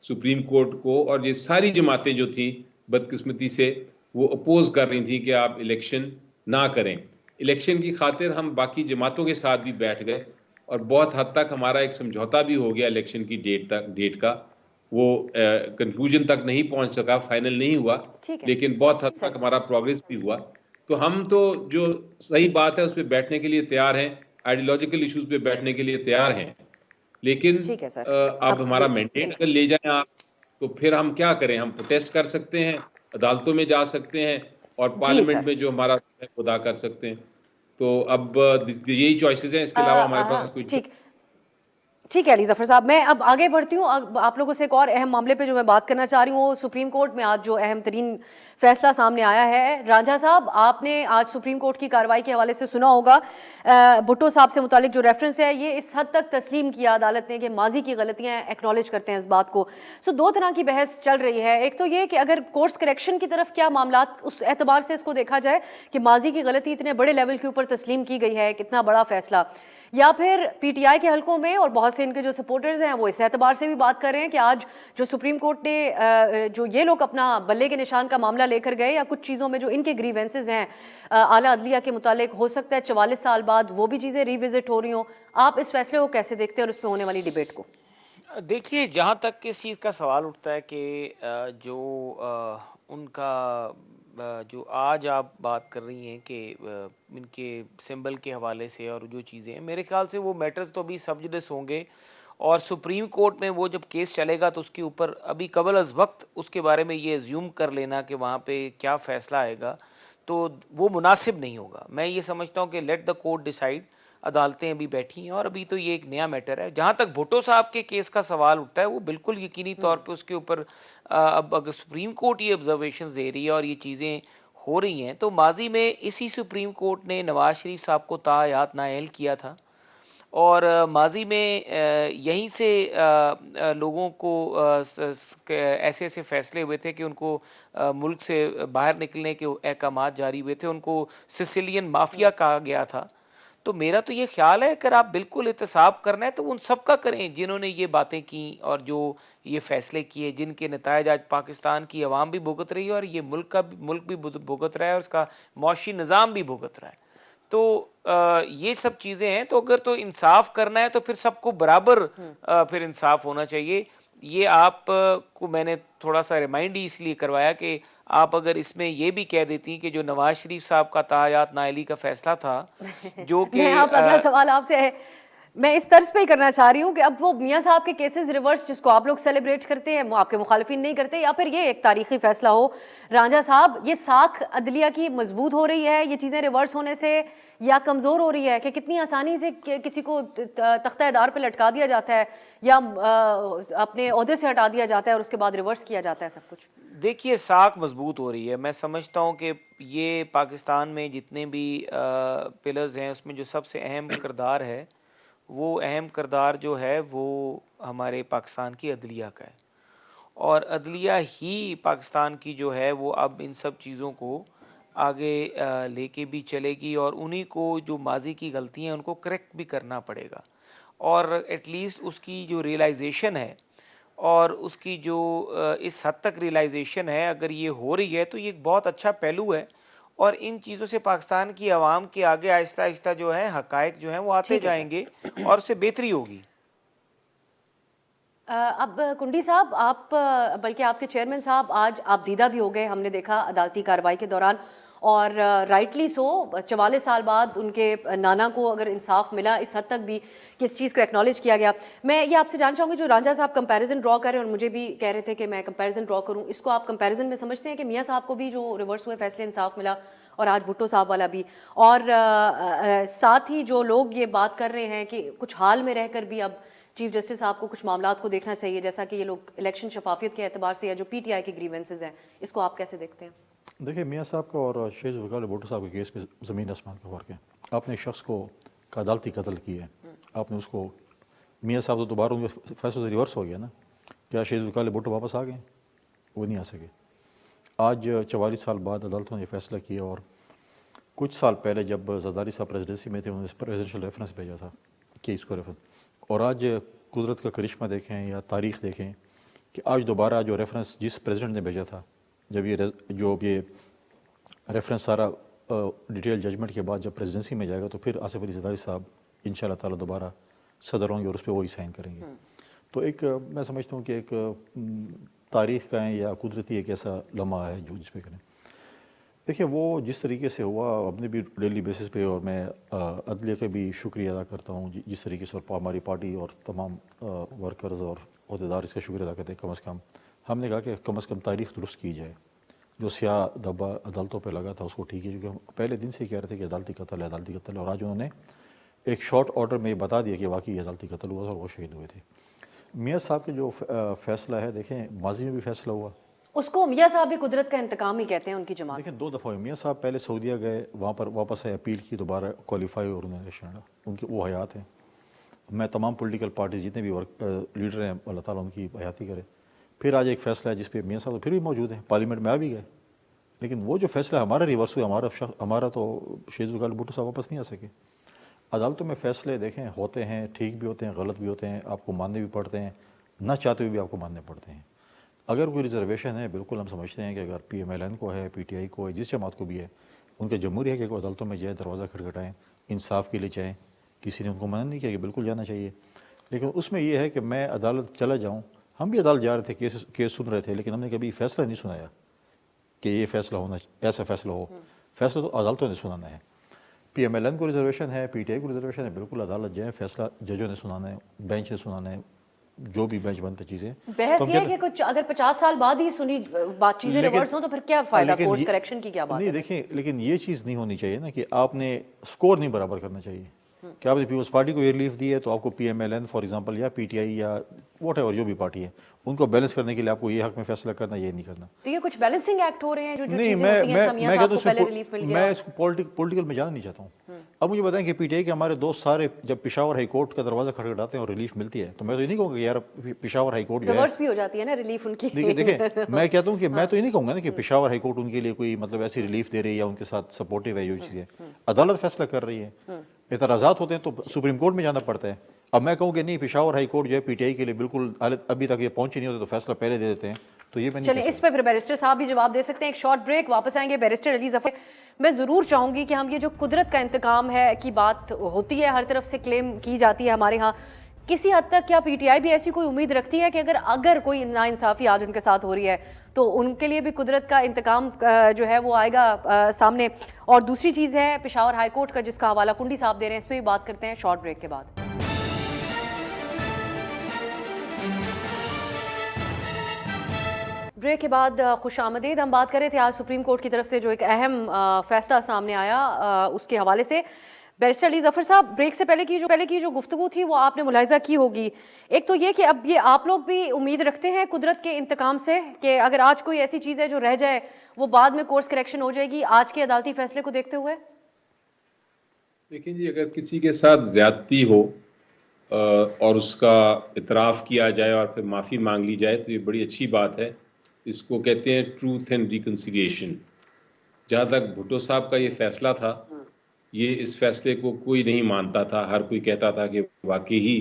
سپریم کورٹ کو، اور یہ ساری جماعتیں جو تھیں بدقسمتی سے وہ اپوز کر رہی تھیں کہ آپ الیکشن نہ کریں. الیکشن کی خاطر ہم باقی جماعتوں کے ساتھ بھی بیٹھ گئے، اور بہت حد تک ہمارا ایک سمجھوتا بھی ہو گیا الیکشن کی ڈیٹ کا. وہ کنکلوژن تک نہیں پہنچ سکا، فائنل نہیں ہوا، ٹھیک ہے، لیکن بہت حد صحیح. تک ہمارا پروگریس بھی ہوا. تو ہم تو جو صحیح بات ہے اس پہ بیٹھنے کے لیے تیار ہیں، آئیڈیالوجیکل ایشوز پہ بیٹھنے کے لیے تیار ہیں، لیکن ٹھیک ہے سر. اب ہمارا جی مینڈیٹ اگر لے جائیں آپ تو پھر ہم کیا کریں؟ ہم پروٹیسٹ کر سکتے ہیں، عدالتوں میں جا سکتے ہیں، اور جی سر. پارلیمنٹ میں جو ہمارا ادا کر سکتے ہیں. تو اب یہی چوائسیز ہیں، اس کے علاوہ ہمارے پاس کوئی ٹھیک ہے علی ظفر صاحب، میں اب آگے بڑھتی ہوں. آپ لوگوں سے ایک اور اہم معاملے پہ جو میں بات کرنا چاہ رہی ہوں، وہ سپریم کورٹ میں آج جو اہم ترین فیصلہ سامنے آیا ہے. رانجھا صاحب، آپ نے آج سپریم کورٹ کی کارروائی کے حوالے سے سنا ہوگا، بھٹو صاحب سے متعلق جو ریفرنس ہے یہ اس حد تک تسلیم کیا عدالت نے کہ ماضی کی غلطیاں ایکنالج کرتے ہیں اس بات کو. دو طرح کی بحث چل رہی ہے. ایک تو یہ کہ اگر کورس کریکشن کی طرف کیا معاملات اس اعتبار سے اس کو دیکھا جائے کہ ماضی کی غلطی اتنے بڑے لیول کے اوپر تسلیم کی گئی ہے، کتنا بڑا فیصلہ، یا پھر پی ٹی آئی کے حلقوں میں اور بہت سے ان کے جو سپورٹرز ہیں وہ اس اعتبار سے بھی بات کر رہے ہیں کہ آج جو سپریم کورٹ نے جو یہ لوگ اپنا بلے کے نشان کا معاملہ لے کر گئے، یا کچھ چیزوں میں جو ان کے گریوینسز ہیں اعلیٰ عدلیہ کے متعلق، ہو سکتا ہے 44 سال بعد وہ بھی چیزیں ری وزٹ ہو رہی ہوں. آپ اس فیصلے کو کیسے دیکھتے ہیں اور اس پہ ہونے والی ڈیبیٹ کو؟ دیکھیے، جہاں تک اس چیز کا سوال اٹھتا ہے کہ جو ان کا جو آج آپ بات کر رہی ہیں کہ ان کے سمبل کے حوالے سے اور جو چیزیں ہیں، میرے خیال سے وہ میٹرز تو ابھی سب جوڈس ہوں گے، اور سپریم کورٹ میں وہ جب کیس چلے گا تو اس کے اوپر ابھی قبل از وقت اس کے بارے میں یہ زیوم کر لینا کہ وہاں پہ کیا فیصلہ آئے گا تو وہ مناسب نہیں ہوگا. میں یہ سمجھتا ہوں کہ لیٹ دا کورٹ ڈیسائیڈ. عدالتیں ابھی بیٹھی ہیں اور ابھی تو یہ ایک نیا میٹر ہے. جہاں تک بھٹو صاحب کے کیس کا سوال اٹھتا ہے، وہ بالکل یقینی طور پہ اس کے اوپر اب اگر سپریم کورٹ یہ آبزرویشنز دے رہی ہے اور یہ چیزیں ہو رہی ہیں، تو ماضی میں اسی سپریم کورٹ نے نواز شریف صاحب کو تاحیات نااہل کیا تھا، اور ماضی میں یہیں سے لوگوں کو ایسے ایسے فیصلے ہوئے تھے کہ ان کو ملک سے باہر نکلنے کے احکامات جاری ہوئے تھے، ان کو سسیلین مافیا کہا گیا تھا. تو میرا تو یہ خیال ہے اگر آپ بالکل احتساب کرنا ہے تو ان سب کا کریں جنہوں نے یہ باتیں کی اور جو یہ فیصلے کیے، جن کے نتائج آج پاکستان کی عوام بھی بھگت رہی ہے اور یہ ملک بھی بھگت رہا ہے اور اس کا معاشی نظام بھی بھگت رہا ہے. تو یہ سب چیزیں ہیں. تو اگر تو انصاف کرنا ہے تو پھر سب کو برابر پھر انصاف ہونا چاہیے. یہ آپ کو میں نے تھوڑا سا ریمائنڈ ہی اس لیے کروایا کہ آپ اگر اس میں یہ بھی کہہ دیتی کہ جو نواز شریف صاحب کا تاحیات نااہلی کا فیصلہ تھا، جو کہ میں اگلا سوال آپ سے میں اس طرز پہ ہی کرنا چاہ رہی ہوں کہ اب وہ میاں صاحب کے کیسز ریورس جس کو آپ لوگ سیلیبریٹ کرتے ہیں، وہ آپ کے مخالفین نہیں کرتے، یا پھر یہ ایک تاریخی فیصلہ ہو. رانجھا صاحب، یہ ساکھ عدلیہ کی مضبوط ہو رہی ہے یہ چیزیں ریورس ہونے سے، یا کمزور ہو رہی ہے کہ کتنی آسانی سے کسی کو تختہ دار پہ لٹکا دیا جاتا ہے یا اپنے عہدے سے ہٹا دیا جاتا ہے اور اس کے بعد ریورس کیا جاتا ہے سب کچھ؟ دیکھیے، ساکھ مضبوط ہو رہی ہے. میں سمجھتا ہوں کہ یہ پاکستان میں جتنے بھی پلرز ہیں اس میں جو سب سے اہم کردار ہے، وہ اہم کردار جو ہے وہ ہمارے پاکستان کی عدلیہ کا ہے، اور عدلیہ ہی پاکستان کی جو ہے وہ اب ان سب چیزوں کو آگے لے کے بھی چلے گی اور انہی کو جو ماضی کی غلطیاں ہیں ان کو کریکٹ بھی کرنا پڑے گا، اور ایٹ لیسٹ اس کی جو ریئلائزیشن ہے اور اس کی جو اس حد تک ریئلائزیشن ہے اگر یہ ہو رہی ہے تو یہ ایک بہت اچھا پہلو ہے، اور ان چیزوں سے پاکستان کی عوام کے آگے آہستہ آہستہ جو ہے حقائق جو ہیں وہ آتے جائیں گے اور اس سے بہتری ہوگی۔ اب کنڈی صاحب، آپ بلکہ آپ کے چیئرمین صاحب آج آپ دیدہ بھی ہو گئے، ہم نے دیکھا عدالتی کارروائی کے دوران، اور رائٹلی سو 44 سال بعد ان کے نانا کو اگر انصاف ملا، اس حد تک بھی کہ اس چیز کو ایکنالج کیا گیا۔ میں یہ آپ سے جاننا چاہوں گی، جو رانجھا صاحب کمپیریزن ڈرا کر رہے ہیں اور مجھے بھی کہہ رہے تھے کہ میں کمپیریزن ڈرا کروں، اس کو آپ کمپیریزن میں سمجھتے ہیں کہ میاں صاحب کو بھی جو ریورس ہوئے فیصلے انصاف ملا اور آج بھٹو صاحب والا بھی، اور ساتھ ہی جو لوگ یہ بات کر رہے ہیں کہ کچھ حال میں رہ کر بھی اب چیف جسٹس صاحب کو کچھ معاملات کو دیکھنا چاہیے، جیسا کہ یہ لوگ الیکشن شفافیت کے اعتبار سے یا جو پی ٹی آئی کے گریونسز ہیں، اس کو آپ کیسے دیکھتے ہیں؟ دیکھیں، میاں صاحب کا اور شیخ ذوالفقار بھٹو صاحب کے کیس میں زمین آسمان کا فرق ہے۔ آپ نے ایک شخص کو عدالتی قتل کیا ہے، آپ نے اس کو، میاں صاحب تو دوبارہ ان کے فیصلے سے ریورس ہو گیا نا، کیا شیخ ذوالفقار بھٹو واپس آ گئے؟ وہ نہیں آ سکے۔ آج 44 سال بعد عدالتوں نے یہ فیصلہ کیا، اور کچھ سال پہلے جب زرداری صاحب پریزیڈنسی میں تھے انہوں نے پریزیڈنشل ریفرنس بھیجا تھا کیس کو ریفرنس، اور آج قدرت کا کرشمہ دیکھیں یا تاریخ دیکھیں کہ آج دوبارہ جو ریفرنس جس پریزیڈنٹ نے بھیجا تھا، جب یہ ریفرنس سارا ڈیٹیل ججمنٹ کے بعد جب پریزیڈنسی میں جائے گا تو پھر آصف علی زرداری صاحب انشاءاللہ تعالیٰ دوبارہ صدر ہوں گے اور اس پہ وہی سائن کریں گے۔ تو ایک میں سمجھتا ہوں کہ ایک تاریخ کا ہے یا قدرتی ایک ایسا لمحہ ہے جو جس پہ کریں۔ دیکھیں، وہ جس طریقے سے ہوا اپنے بھی ڈیلی بیسس پہ، اور میں عدلیہ کا بھی شکریہ ادا کرتا ہوں جس طریقے سے، اور ہماری پارٹی اور تمام ورکرز اور عہدیدار اس کا شکریہ ادا کرتے ہیں۔ کم از کم ہم نے کہا کہ کم از کم تاریخ درست کی جائے، جو سیاہ دھبا عدالتوں پہ لگا تھا اس کو ٹھیک ہے، کیونکہ ہم پہلے دن سے کہہ رہے تھے کہ عدالتی قتل ہے، عدالتی قتل ہے، اور آج انہوں نے ایک شارٹ آرڈر میں یہ بتا دیا کہ واقعی عدالتی قتل ہوا تھا اور وہ شہید ہوئے تھے۔ میاں صاحب کے جو فیصلہ ہے، دیکھیں ماضی میں بھی فیصلہ ہوا، اس کو میاں صاحب بھی قدرت کا انتقام ہی کہتے ہیں ان کی جماعت۔ دیکھیں 2 دفعہ ہوئے، میاں صاحب پہلے سعودیہ گئے، وہاں پر واپس آئے، اپیل کی، دوبارہ کوالیفائی اور انہوں نے الیکشن لڑا، ان کی وہ حیات ہیں۔ میں تمام پولیٹیکل پارٹیز جتنے بھی لیڈر ہیں، اللہ تعالیٰ ان کی حیاتی کرے۔ پھر آج ایک فیصلہ ہے جس پہ میاں صاحب پھر بھی موجود ہیں، پارلیمنٹ میں آ بھی گئے، لیکن وہ جو فیصلہ ہمارا ریورس ہوا، ہمارا تو شیخ ذوالفقار بھٹو صاحب واپس نہیں آ سکے۔ عدالتوں میں فیصلے دیکھیں ہوتے ہیں، ٹھیک بھی ہوتے ہیں، غلط بھی ہوتے ہیں، آپ کو ماننے بھی پڑتے ہیں، نہ چاہتے ہوئے بھی آپ کو ماننے پڑتے ہیں۔ اگر کوئی ریزرویشن ہے، بالکل ہم سمجھتے ہیں کہ اگر پی ایم ایل این کو ہے، پی ٹی آئی کو ہے، جس جماعت کو بھی ہے، ان کا جمہوری ہے کہ وہ عدالتوں میں جائیں، دروازہ کھٹکھٹائیں، انصاف کے لیے چاہیں، کسی نے ان کو منع نہیں کیا کہ بالکل جانا چاہیے، لیکن اس میں یہ ہے کہ میں عدالت چلا جاؤں۔ ہم بھی عدالت جا رہے تھے، کیس سن رہے تھے، لیکن ہم نے کبھی فیصلہ نہیں سنایا کہ یہ فیصلہ ہونا، ایسا فیصلہ ہو۔ فیصلہ تو عدالتوں نے سنانا ہے۔ پی ایم ایل این کو ریزرویشن ہے، پی ٹی آئی کو ریزرویشن ہے، بالکل عدالت جائیں، فیصلہ ججوں نے سنانا ہے، بینچ نے سنانا ہے، جو بھی بینچ بنتے چیزیں۔ بحث یہ ہے کہ کچھ اگر 50 سال بعد ہی سنی بات چیزیں ریورس ہوں تو پھر کیا فائدہ، کورس کریکشن کی کیا بات ہے؟ نہیں دیکھیں، لیکن یہ چیز نہیں ہونی چاہیے نا کہ آپ نے سکور نہیں برابر کرنا چاہیے کہ آپ نے پیپلز پارٹی کو یہ ریلیف دی ہے تو آپ کو P M L N for example یا پی ٹی آئی یا واٹ ایور جو بھی پارٹی ہے ان کو بیلنس کرنے کے لیے آپ کو یہ حق میں فیصلہ کرنا، یہ نہیں کرنا۔ تو یہ کچھ بیلنسنگ ایکٹ ہو رہے ہیں جو نہیں، چیزیں ہوتی ہیں، سمیہ میں صاحب کہتا کو پہلے ریلیف مل ہوں، گیا۔ میں اس کو پولیٹیکل میں جانا نہیں چاہتا ہوں۔ اب مجھے بتائیں کہ پی ٹی آئی کے ہمارے دوست سارے جب پشاور ہائی کورٹ کا دروازہ کھٹکھٹاتے ہیں اور ریلیف ملتی ہے تو میں تو یہ نہیں کہوں گا کہ یار پشاور ہائی کورٹ جو ہے ریورس بھی ہو جاتی ہے نا ریلیف ان کی۔ دیکھیں میں کہتا ہوں کہ میں تو یہ نہیں کہوں گا نا کہ پشاور ہائی کورٹ ان کے لیے کوئی مطلب ایسی ریلیف دے رہی ہے یا ان کے ساتھ سپورٹیو ہے، جو چیزیں عدالت فیصلہ کر رہی ہے۔ اعتراضات ہوتے ہیں تو سپریم کورٹ میں جانا پڑتا ہے۔ اب میں کہوں کہ نہیں پشاور ہائی کورٹ جو ہے پی ٹی آئی کے لیے بالکل ابھی تک یہ پہنچے نہیں ہوتے تو فیصلہ پہلے دے دیتے ہیں، تو یہ میں نہیں چلیں اس پہ پھر بیرسٹر صاحب بھی جواب دے سکتے ہیں۔ ایک شارٹ بریک، واپس آئیں گے۔ بیرسٹر علی ظفر، میں ضرور چاہوں گی کہ ہم یہ جو قدرت کا انتقام ہے کی بات ہوتی ہے، ہر طرف سے کلیم کی جاتی ہے ہمارے ہاں، کسی حد تک کیا پی ٹی آئی بھی ایسی کوئی امید رکھتی ہے کہ اگر کوئی ناانصافی آج ان کے ساتھ ہو رہی ہے تو ان کے لیے بھی قدرت کا انتقام جو ہے وہ آئے گا سامنے؟ اور دوسری چیز ہے پشاور ہائی کورٹ کا جس کا حوالہ کنڈی صاحب دے رہے ہیں، اس پہ بھی بات کرتے ہیں شارٹ بریک کے بعد۔ بریک کے بعد خوش آمدید۔ ہم بات کر رہے تھے آج سپریم کورٹ کی طرف سے جو ایک اہم فیصلہ سامنے آیا اس کے حوالے سے۔ بیرسٹر علی ظفر صاحب، بریک سے پہلے کی جو گفتگو تھی وہ آپ نے ملاحظہ کی ہوگی، ایک تو یہ کہ اب یہ آپ لوگ بھی امید رکھتے ہیں قدرت کے انتقام سے کہ اگر آج کوئی ایسی چیز ہے جو رہ جائے وہ بعد میں کورس کریکشن ہو جائے گی آج کے عدالتی فیصلے کو دیکھتے ہوئے؟ دیکھیں جی، اگر کسی کے ساتھ زیادتی ہو اور اس کا اعتراف کیا جائے اور پھر معافی مانگ لی جائے تو یہ بڑی اچھی بات ہے۔ اس کو کہتے ہیں ٹروتھ اینڈ ریکنسیلیشن۔ جہاں تک بھٹو صاحب کا یہ فیصلہ تھا، یہ اس فیصلے کو کوئی نہیں مانتا تھا. ہر کوئی کہتا تھا کہ واقعی ہی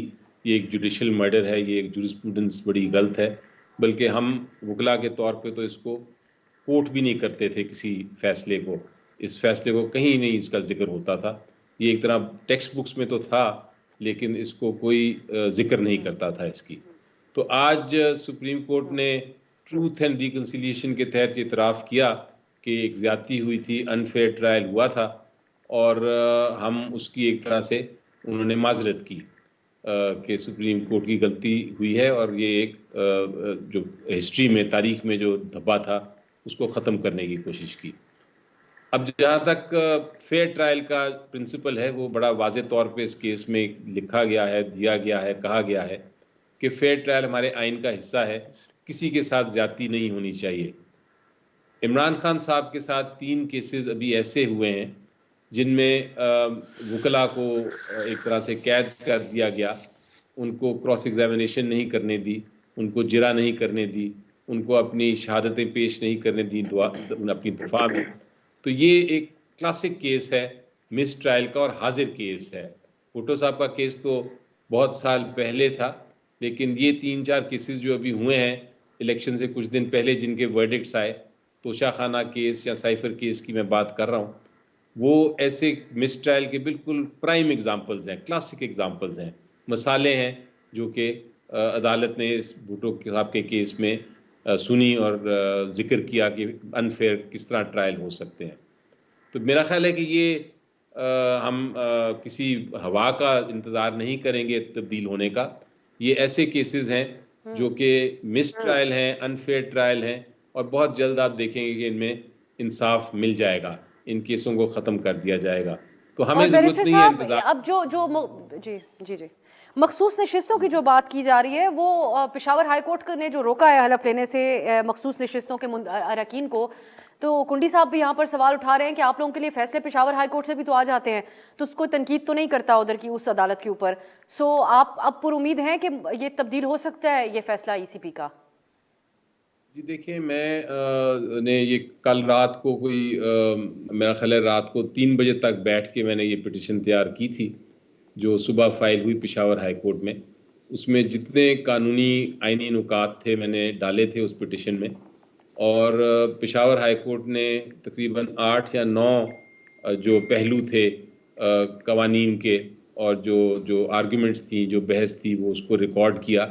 یہ ایک جوڈیشل مرڈر ہے، یہ ایک جورسپروڈنس بڑی غلط ہے. بلکہ ہم وکلا کے طور پہ تو اس کو کوٹ بھی نہیں کرتے تھے کسی فیصلے کو. اس فیصلے کو کہیں نہیں اس کا ذکر ہوتا تھا. یہ ایک طرح ٹیکسٹ بکس میں تو تھا لیکن اس کو کوئی ذکر نہیں کرتا تھا اس کی. تو آج سپریم کورٹ نے ٹروتھ اینڈ ریکنسیلیشن کے تحت یہ اعتراف کیا کہ ایک زیادتی ہوئی تھی، انفیئر ٹرائل ہوا تھا، اور ہم اس کی ایک طرح سے انہوں نے معذرت کی کہ سپریم کورٹ کی غلطی ہوئی ہے، اور یہ ایک جو ہسٹری میں، تاریخ میں جو دھبا تھا اس کو ختم کرنے کی کوشش کی. اب جہاں تک فیئر ٹرائل کا پرنسپل ہے، وہ بڑا واضح طور پہ اس کیس میں لکھا گیا ہے، دیا گیا ہے، کہا گیا ہے کہ فیئر ٹرائل ہمارے آئین کا حصہ ہے، کسی کے ساتھ زیادتی نہیں ہونی چاہیے. عمران خان صاحب کے ساتھ 3 کیسز ابھی ایسے ہوئے ہیں جن میں وکلا کو ایک طرح سے قید کر دیا گیا، ان کو کراس ایگزامینیشن نہیں کرنے دی، ان کو جرا نہیں کرنے دی، ان کو اپنی شہادتیں پیش نہیں کرنے دی اپنی دفاع میں. تو یہ ایک کلاسک کیس ہے مس ٹرائل کا اور حاضر کیس ہے. بھٹو صاحب کا کیس تو بہت سال پہلے تھا، لیکن یہ 3-4 کیسز جو ابھی ہوئے ہیں الیکشن سے کچھ دن پہلے، جن کے ورڈکٹس آئے، توشہ خانہ کیس یا سائفر کیس کی میں بات کر رہا ہوں، وہ ایسے مس ٹرائل کے بالکل پرائم ایگزامپلز ہیں، کلاسک ایگزامپلز ہیں، مثالیں ہیں جو کہ عدالت نے اس بھٹو صاحب کے کیس میں سنی اور ذکر کیا کہ انفیئر کس طرح ٹرائل ہو سکتے ہیں. تو میرا خیال ہے کہ یہ ہم کسی ہوا کا انتظار نہیں کریں گے تبدیل ہونے کا. یہ ایسے کیسز ہیں جو کہ مس ٹرائل ہیں، انفیئر ٹرائل ہیں، اور بہت جلد آپ دیکھیں گے کہ ان میں انصاف مل جائے گا، ان کیسوں کو ختم کر دیا جائے گا. تو ہمیں ضرورت نہیں ہے انتظار. اب جی مخصوص نشستوں کی جو بات کی جا رہی ہے، وہ پشاور ہائی کورٹ نے جو روکا ہے حلف لینے سے مخصوص نشستوں کے اراکین کو، تو کنڈی صاحب بھی یہاں پر سوال اٹھا رہے ہیں کہ آپ لوگوں کے لیے فیصلے پشاور ہائی کورٹ سے بھی تو آ جاتے ہیں، تو اس کو تنقید تو نہیں کرتا ادھر کی اس عدالت کے اوپر. سو آپ اب پر امید ہیں کہ یہ تبدیل ہو سکتا ہے یہ فیصلہ ای سی پی کا؟ جی دیکھیں، میں نے یہ کل رات کو میرا خیال ہے رات کو 3 بجے تک بیٹھ کے میں نے یہ پٹیشن تیار کی تھی جو صبح فائل ہوئی پشاور ہائی کورٹ میں. اس میں جتنے قانونی آئینی نکات تھے میں نے ڈالے تھے اس پٹیشن میں، اور پشاور ہائی کورٹ نے تقریباً 8 یا 9 جو پہلو تھے قوانین کے، اور جو آرگیومنٹس تھیں، جو بحث تھی، وہ اس کو ریکارڈ کیا،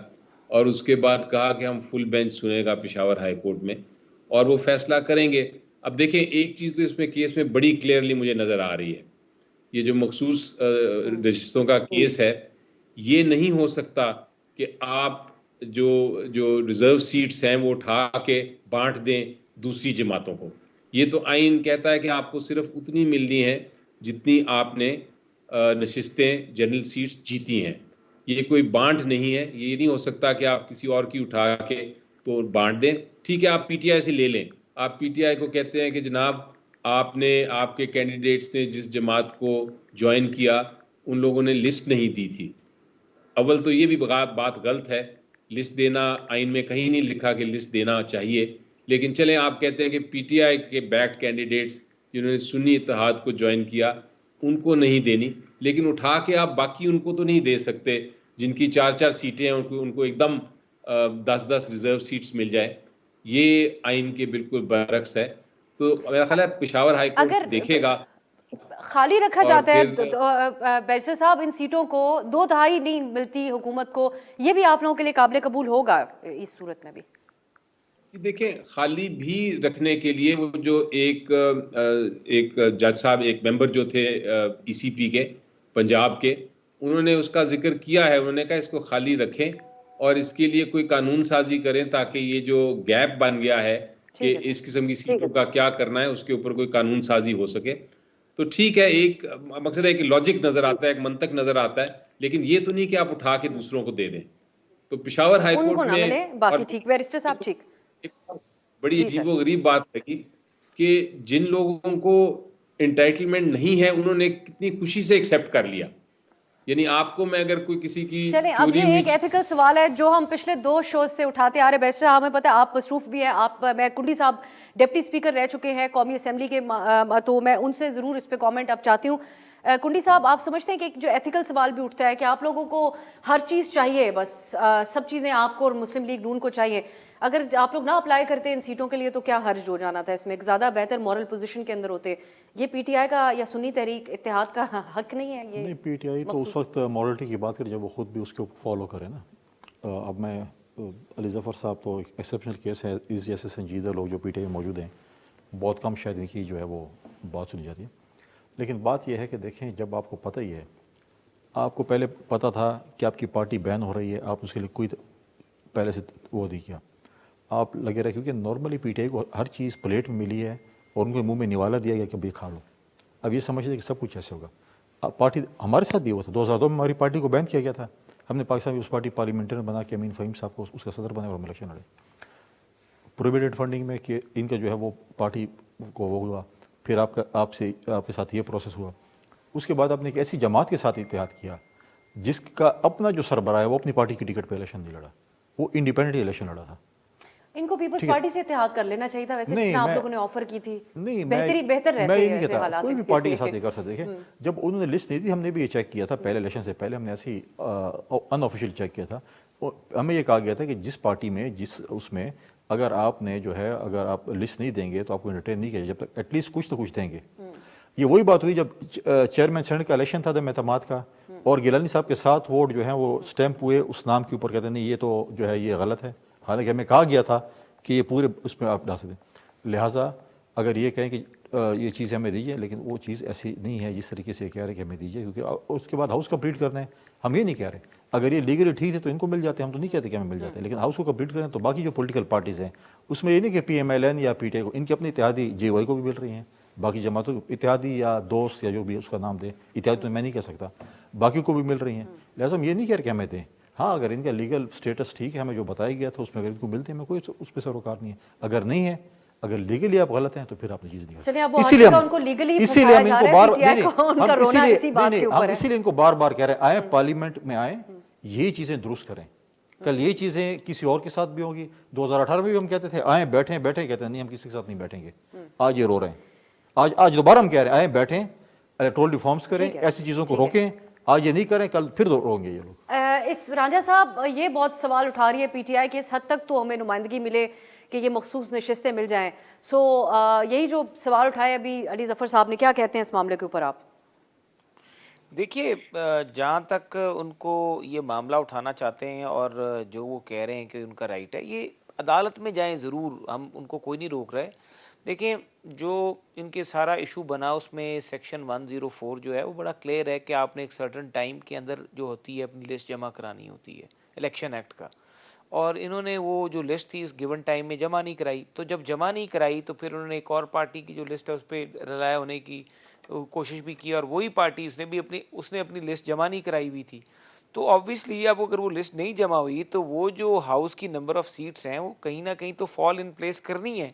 اور اس کے بعد کہا کہ ہم فل بینچ سنے گا پشاور ہائی کورٹ میں اور وہ فیصلہ کریں گے. اب دیکھیں، ایک چیز تو اس میں کیس میں بڑی کلیئرلی مجھے نظر آ رہی ہے، یہ جو مخصوص رجسٹروں کا کیس ہے، یہ نہیں ہو سکتا کہ آپ جو ریزرو سیٹس ہیں وہ اٹھا کے بانٹ دیں دوسری جماعتوں کو. یہ تو آئین کہتا ہے کہ آپ کو صرف اتنی ملنی ہے جتنی آپ نے نشستیں جنرل سیٹس جیتی ہیں. یہ کوئی بانٹ نہیں ہے. یہ نہیں ہو سکتا کہ آپ کسی اور کی اٹھا کے تو بانٹ دیں. ٹھیک ہے، آپ پی ٹی آئی سے لے لیں. آپ پی ٹی آئی کو کہتے ہیں کہ جناب آپ کے کینڈیڈیٹس نے جس جماعت کو جوائن کیا ان لوگوں نے لسٹ نہیں دی تھی. اول تو یہ بھی بات غلط ہے، لسٹ دینا آئین میں کہیں نہیں لکھا کہ لسٹ دینا چاہیے. لیکن چلیں، آپ کہتے ہیں کہ پی ٹی آئی کے بیک کینڈیڈیٹس جنہوں نے سنی اتحاد کو جوائن کیا ان کو نہیں دینی، لیکن اٹھا کے آپ باقی ان کو تو نہیں دے سکتے جن کی 4 سیٹیں ہیں، ان کو ایک دم 10 ریزرو سیٹس مل جائے. یہ آئین کے بالکل برعکس ہے. تو میرا خیال ہے پشاور ہائی کورٹ دیکھے گا. خالی رکھا جاتا ہے بیرسٹر صاحب ان سیٹوں کو، 2/3 نہیں ملتی حکومت کو، یہ بھی آپ لوگوں کے لیے قابل قبول ہوگا اس صورت میں بھی؟ دیکھیں، خالی بھی رکھنے کے لیے وہ جو ایک جج صاحب، ایک ممبر جو تھے ای سی پی کے پنجاب کے، انہوں نے اس کا ذکر کیا ہے. انہوں نے کہا اس کو خالی رکھیں اور اس کے لیے کوئی قانون سازی کریں تاکہ یہ جو گیپ بن گیا ہے کہ اس قسم کی سیٹوں کا کیا کرنا ہے، اس کے اوپر کوئی قانون سازی ہو سکے. تو ٹھیک ہے، ایک مقصد ہے کہ لاجک نظر آتا ہے، ایک منطق نظر آتا ہے، لیکن یہ تو نہیں کہ آپ اٹھا کے دوسروں کو دے دیں. تو پشاور ہائی کورٹ میں باقی ٹھیک. بیرسٹر صاحب ٹھیک. بڑی عجیب و غریب بات ہے کہ جن لوگوں کو انٹائٹلمنٹ نہیں ہے انہوں نے کتنی خوشی سے ایکسیپٹ کر لیا. یعنی آپ کو میں اگر کوئی کسی کی چلیں اب چوری یہ ہوئی ایک ایتھیکل سوال ہے جو ہم پچھلے 2 شوز سے اٹھاتے آ رہے ہیں. بیرسٹر ہمیں پتہ ہے آپ مصروف بھی ہیں, آپ میں کنڈی صاحب ڈپٹی اسپیکر رہ چکے ہیں قومی اسمبلی کے, تو میں ان سے ضرور اس پہ کامنٹ اب چاہتی ہوں. کنڈی صاحب آپ سمجھتے ہیں کہ ایک جو ایتھیکل سوال بھی اٹھتا ہے کہ آپ لوگوں کو ہر چیز چاہیے, بس سب چیزیں آپ کو اور مسلم لیگ نون کو چاہیے, اگر آپ لوگ نہ اپلائی کرتے ان سیٹوں کے لیے تو کیا حرج ہو جانا تھا اس میں, ایک زیادہ بہتر مورل پوزیشن کے اندر ہوتے. یہ پی ٹی آئی کا یا سنی تحریک اتحاد کا حق نہیں ہے یہ؟ نہیں, پی ٹی آئی تو اس وقت مورلٹی کی بات کرے جب وہ خود بھی اس کو فالو کرے نا. اب میں علی ظفر صاحب تو ایکسیپشنل کیس ہے, اس جیسے سنجیدہ لوگ جو پی ٹی آئی میں موجود ہیں بہت کم شاید ان کی جو ہے وہ بات سنی جاتی ہے. لیکن بات یہ ہے کہ دیکھیں, جب آپ کو پتہ ہی ہے, آپ کو پہلے پتہ تھا کہ آپ کی پارٹی بین ہو رہی ہے, آپ اس کے لیے کوئی پہلے سے وہ نہیں کیا, آپ لگے رہے, کیونکہ نارملی پی ٹی آئی کو ہر چیز پلیٹ میں ملی ہے اور ان کو منہ میں نوالا دیا گیا کہ اب یہ کھا لو. اب یہ سمجھتے کہ سب کچھ ایسے ہوگا. اب پارٹی ہمارے ساتھ بھی ہوا تھا, 2002 میں ہماری پارٹی کو بین کیا گیا تھا, ہم نے پاکستان میں اس پارٹی پارلیمنٹرین بنا کے امین فہیم صاحب کو اس کا صدر بنے اور ہم الیکشن لڑے. پروویڈنٹ فنڈنگ میں کہ ان کا جو ہے وہ پارٹی کو وہ ہوا, پھر آپ کے ساتھ یہ پروسیس ہوا. اس کے بعد آپ نے ایک ایسی جماعت کے ساتھ اتحاد کیا جس کا اپنا جو سربراہ ہے وہ اپنی پارٹی کی ٹکٹ پہ الیکشن نہیں لڑا, وہ انڈیپینڈنٹ الیکشن لڑا تھا. ان کو پیپلز پارٹی سے اتحاد کر لینا چاہیے تھا ویسے, جس آپ لوگوں نے آفر کی تھی. نہیں, بہتر رہتے میں یہ ہیں نہیں ایسے کہتا حالات. کوئی بھی پارٹی کے ساتھ یہ کر سکتے. دیکھیں جب انہوں نے لسٹ دی تھی ہم نے بھی یہ چیک کیا تھا پہلے الیکشن سے پہلے, ہم نے ایسی ان آفیشیل چیک کیا تھا. ہمیں یہ کہا گیا تھا کہ جس پارٹی میں اس میں اگر آپ نے جو ہے اگر آپ لسٹ نہیں دیں گے تو آپ کو انٹرٹین نہیں کیا جب تک ایٹ لیسٹ کچھ تو کچھ دیں گے. یہ وہی بات ہوئی جب چیئرمین سینٹ کا الیکشن تھا اعتماد کا, اور گیلانی صاحب کے 7 ووٹ جو ہیں وہ اسٹیمپ ہوئے اس نام کے اوپر, کہتے ہیں نہیں یہ تو جو ہے یہ غلط ہے, حالانکہ ہمیں کہا گیا تھا کہ یہ پورے اس میں آپ ڈال سکتے ہیں. لہٰذا اگر یہ کہیں کہ یہ چیز ہمیں دیجیے, لیکن وہ چیز ایسی نہیں ہے جس طریقے سے کہہ رہے کہ ہمیں دیجیے, کیونکہ اس کے بعد ہاؤس کمپلیٹ کرنا ہے. ہم یہ نہیں کہہ رہے, اگر یہ لیگلی ٹھیک ہے تو ان کو مل جاتے ہیں, ہم تو نہیں کہتے کہ ہمیں مل جاتے ہیں, لیکن ہاؤس کو کمپلیٹ کریں تو باقی جو پولیٹیکل پارٹیز ہیں اس میں یہ نہیں کہ پی ایم ایل این یا پی ٹی آئی کو, ان کی اپنی اتحادی جے وائی کو بھی مل رہی ہیں, باقی جماعتوں اتحادی یا دوست یا جو بھی اس کا نام دیں, اتحادی تو میں نہیں کہہ سکتا, باقی کو بھی مل رہی ہیں. لہٰذا ہم یہ نہیں کہہ رہے کہ ہمیں دیں. ہاں اگر ان کا لیگل سٹیٹس ٹھیک ہے, ہمیں جو بتایا گیا تھا اس میں اگر ان کو ملتے ہیں میں کوئی اس پہ سروکار نہیں ہے. اگر نہیں ہے, اگر لیگلی آپ غلط ہیں تو پھر آپ نے چیز نہیں کر سکتے. اسی لیے ہم ان کو بار اسی لیے ان کو بار بار کہہ رہے ہیں آئیں پارلیمنٹ میں آئیں, یہ چیزیں درست کریں. کل یہ چیزیں کسی اور کے ساتھ بھی ہوں گی. 2018 میں بھی ہم کہتے تھے آئیں بیٹھیں, کہتے ہیں نہیں ہم کسی کے ساتھ نہیں بیٹھیں گے. آج یہ رو رہے ہیں, آج دوبارہ ہم کہہ رہے ہیں آئیں بیٹھیں, الیکٹورل ریفارمز کریں, ایسی چیزوں کو روکیں. آج یہ نہیں کریں, کل پھر رہیں گے یہ لوگ. اس رانجھا صاحب یہ بہت سوال اٹھا رہی ہے پی ٹی آئی کہ اس حد تک تو ہمیں نمائندگی ملے کہ یہ مخصوص نشستیں مل جائیں. سو یہی جو سوال اٹھائے ابھی علی ظفر صاحب نے, کیا کہتے ہیں اس معاملے کے اوپر آپ؟ دیکھیے جہاں تک ان کو یہ معاملہ اٹھانا چاہتے ہیں اور جو وہ کہہ رہے ہیں کہ ان کا رائٹ ہے, یہ عدالت میں جائیں ضرور, ہم ان کو کوئی نہیں روک رہے. دیکھیں جو ان کے سارا ایشو بنا اس میں سیکشن 104 جو ہے وہ بڑا کلیئر ہے کہ آپ نے ایک سرٹن ٹائم کے اندر جو ہوتی ہے اپنی لسٹ جمع کرانی ہوتی ہے الیکشن ایکٹ کا, اور انہوں نے وہ جو لسٹ تھی اس گیون ٹائم میں جمع نہیں کرائی. تو جب جمع نہیں کرائی تو پھر انہوں نے ایک اور پارٹی کی جو لسٹ ہے اس پہ رلائے ہونے کی کوشش بھی کی, اور وہی پارٹی اس نے اپنی لسٹ جمع نہیں کرائی ہوئی تھی. تو آبویسلی اب اگر وہ لسٹ نہیں جمع ہوئی تو وہ جو ہاؤس کی نمبر آف سیٹس ہیں وہ کہیں نہ کہیں تو فال ان پلیس کرنی ہے.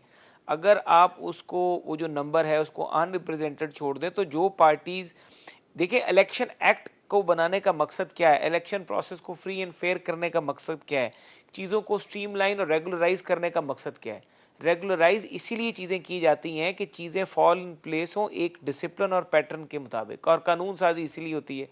اگر آپ اس کو وہ جو نمبر ہے اس کو ان ریپرزینٹڈ چھوڑ دیں تو جو پارٹیز, دیکھیں الیکشن ایکٹ کو بنانے کا مقصد کیا ہے, الیکشن پروسیس کو فری اینڈ فیئر کرنے کا مقصد کیا ہے, چیزوں کو اسٹریم لائن اور ریگولرائز کرنے کا مقصد کیا ہے. ریگولرائز اسی لیے چیزیں کی جاتی ہیں کہ چیزیں فال ان پلیس ہوں ایک ڈسپلن اور پیٹرن کے مطابق, اور قانون سازی اسی لیے ہوتی ہے.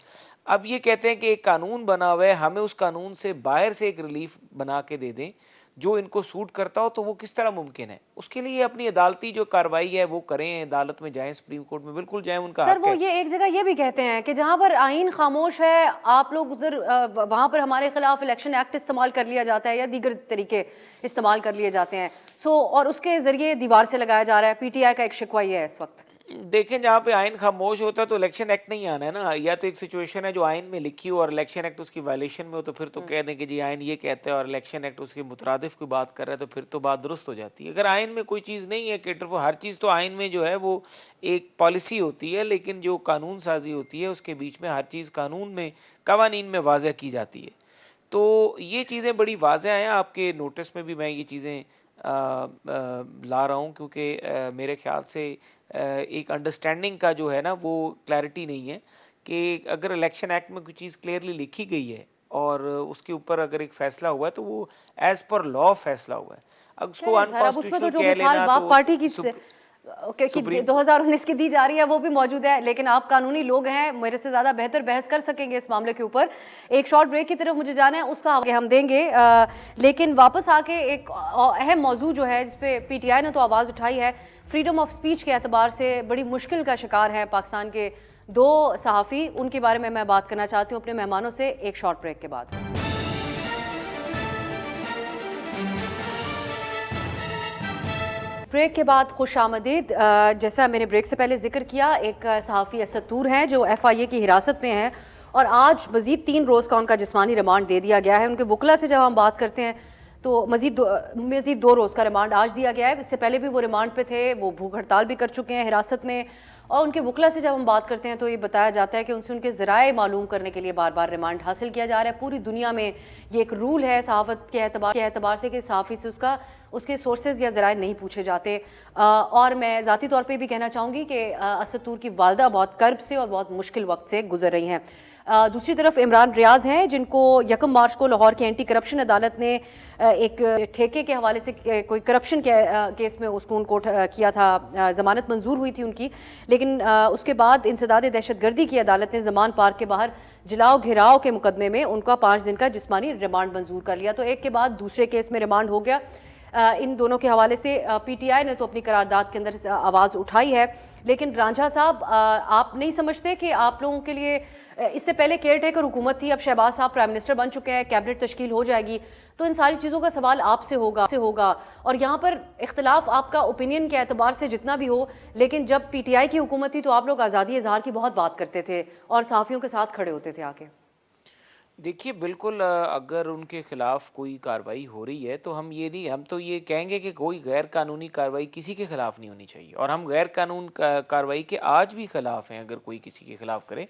اب یہ کہتے ہیں کہ ایک قانون بنا ہوا ہے, ہمیں اس قانون سے باہر سے ایک ریلیف بنا کے دے دیں جو ان کو سوٹ کرتا ہو, تو وہ کس طرح ممکن ہے؟ اس کے لیے اپنی عدالتی جو کارروائی ہے وہ کریں, عدالت میں جائیں, سپریم کورٹ میں بالکل جائیں, ان کا حق ہے. سر وہ یہ ایک جگہ یہ بھی کہتے ہیں کہ جہاں پر آئین خاموش ہے آپ لوگ ادھر وہاں پر ہمارے خلاف الیکشن ایکٹ استعمال کر لیا جاتا ہے یا دیگر طریقے استعمال کر لیے جاتے ہیں. اور اس کے ذریعے دیوار سے لگایا جا رہا ہے. پی ٹی آئی کا ایک شکوہ یہ ہے اس وقت. دیکھیں جہاں پہ آئین خاموش ہوتا ہے تو الیکشن ایکٹ نہیں آنا ہے نا, یا تو ایک سچویشن ہے جو آئین میں لکھی ہو اور الیکشن ایکٹ اس کی وائلیشن میں ہو, تو پھر تو کہہ دیں کہ جی آئین یہ کہتا ہے اور الیکشن ایکٹ اس کے مترادف کی بات کر رہا ہے, تو پھر تو بات درست ہو جاتی ہے. اگر آئین میں کوئی چیز نہیں ہے کیٹر وہ ہر چیز, تو آئین میں جو ہے وہ ایک پالیسی ہوتی ہے, لیکن جو قانون سازی ہوتی ہے اس کے بیچ میں ہر چیز قانون میں قوانین میں واضح کی جاتی ہے. تو یہ چیزیں بڑی واضح ہیں, آپ کے نوٹس میں بھی میں یہ چیزیں لا رہا ہوں, کیونکہ میرے خیال سے ایک انڈرسٹینڈنگ کا جو ہے نا وہ کلیئرٹی نہیں ہے کہ اگر الیکشن ایکٹ میں کوئی چیز کلیئرلی لکھی گئی ہے اور اس کے اوپر اگر ایک فیصلہ ہوا ہے تو وہ ایز پر لا فیصلہ ہوا ہے. اگر اس کو انکانسٹیٹیوشنل کہہ لینا باپ تو پارٹی کی 2019 کی دی جا رہی ہے وہ بھی موجود ہے، لیکن آپ قانونی لوگ ہیں، میرے سے زیادہ بہتر بحث کر سکیں گے اس معاملے کے اوپر. ایک شارٹ بریک کی طرف مجھے جانا ہے، اس کا آگے ہم دیں گے، لیکن واپس آ کے ایک اہم موضوع جو ہے جس پہ پی ٹی آئی نے تو آواز اٹھائی ہے، فریڈم آف سپیچ کے اعتبار سے بڑی مشکل کا شکار ہے پاکستان کے 2 صحافی. ان کے بارے میں بات کرنا چاہتی ہوں اپنے مہمانوں سے ایک شارٹ بریک کے بعد. بریک کے بعد خوش آمدید. جیسا میں نے بریک سے پہلے ذکر کیا، ایک صحافی اسد طور ہیں جو ایف آئی اے کی حراست میں ہیں اور آج مزید 3 روز کا ان کا جسمانی ریمانڈ دے دیا گیا ہے. ان کے وکلا سے جب ہم بات کرتے ہیں تو مزید 2 روز کا ریمانڈ آج دیا گیا ہے. اس سے پہلے بھی وہ ریمانڈ پہ تھے، وہ بھوک ہڑتال بھی کر چکے ہیں حراست میں. اور ان کے وکلا سے جب ہم بات کرتے ہیں تو یہ بتایا جاتا ہے کہ ان سے ان کے ذرائع معلوم کرنے کے لیے بار بار ریمانڈ حاصل کیا جا رہا ہے. پوری دنیا میں یہ ایک رول ہے صحافت کے اعتبار سے کہ صحافی سے اس کے سورسز یا ذرائع نہیں پوچھے جاتے. اور میں ذاتی طور پہ بھی کہنا چاہوں گی کہ اسد طور کی والدہ بہت کرب سے اور بہت مشکل وقت سے گزر رہی ہیں. دوسری طرف عمران ریاض ہیں جن کو 1 مارچ کو لاہور کی اینٹی کرپشن عدالت نے ایک ٹھیکے کے حوالے سے کوئی کرپشن کیس میں ان کو کیا تھا، ضمانت منظور ہوئی تھی ان کی، لیکن اس کے بعد انسداد دہشت گردی کی عدالت نے زمان پارک کے باہر جلاؤ گھیراؤ کے مقدمے میں ان کا 5 دن کا جسمانی ریمانڈ منظور کر لیا. تو ایک کے بعد دوسرے کیس میں ریمانڈ ہو گیا. ان دونوں کے حوالے سے پی ٹی آئی نے تو اپنی قرارداد کے اندر آواز اٹھائی ہے، لیکن رانجھا صاحب آپ نہیں سمجھتے کہ آپ لوگوں کے لیے اس سے پہلے کیئر ٹیکر حکومت تھی، اب شہباز صاحب پرائم منسٹر بن چکے ہیں، کیبنٹ تشکیل ہو جائے گی، تو ان ساری چیزوں کا سوال آپ سے ہوگا اور یہاں پر اختلاف آپ کا اوپینین کے اعتبار سے جتنا بھی ہو، لیکن جب پی ٹی آئی کی حکومت تھی تو آپ لوگ آزادی اظہار کی بہت بات کرتے تھے اور صحافیوں کے ساتھ کھڑے ہوتے تھے آ کے. دیکھیے بالکل اگر ان کے خلاف کوئی کارروائی ہو رہی ہے تو ہم تو یہ کہیں گے کہ کوئی غیر قانونی کارروائی کسی کے خلاف نہیں ہونی چاہیے، اور ہم غیر قانون کارروائی کے آج بھی خلاف ہیں. اگر کوئی کسی کے خلاف کرے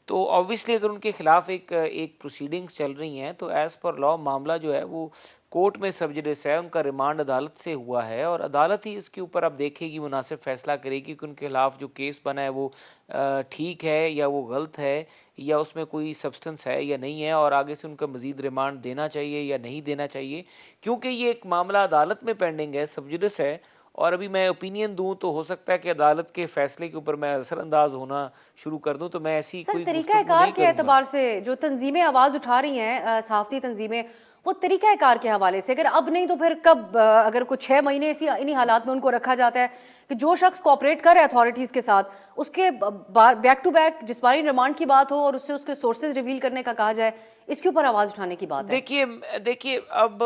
تو آبویسلی اگر ان کے خلاف ایک پروسیڈنگز چل رہی ہیں تو ایز پر لا معاملہ جو ہے وہ کورٹ میں سب جوڈس ہے، ان کا ریمانڈ عدالت سے ہوا ہے اور عدالت ہی اس کے اوپر اب دیکھے گی، مناسب فیصلہ کرے گی کہ ان کے خلاف جو کیس بنا ہے وہ ٹھیک ہے یا وہ غلط ہے یا اس میں کوئی سبسٹنس ہے یا نہیں ہے، اور آگے سے ان کا مزید ریمانڈ دینا چاہیے یا نہیں دینا چاہیے. کیونکہ یہ ایک معاملہ عدالت میں پینڈنگ ہے، سب جوڈس ہے، اور ابھی میں اوپینین دوں تو ہو سکتا ہے کہ عدالت کے فیصلے کے اوپر میں اثر انداز ہونا شروع کر دوں، تو میں ایسی کوئی طریقہ کار کے اعتبار سے جو تنظیمیں آواز اٹھا رہی ہیں، صحافتی تنظیمیں، وہ طریقہ کار کے حوالے سے اگر اب نہیں تو پھر کب؟ اگر کچھ 6 مہینے انہی حالات میں ان کو رکھا جاتا ہے کہ جو شخص کوآپریٹ کرے اتھارٹیز کے ساتھ، اس کے بیک ٹو بیک جسمانی ریمانڈ کی بات ہو اور اس سے اس کے سورسز ریویل کرنے کا کہا جائے، اس کے اوپر آواز اٹھانے کی بات ہے. دیکھیے اب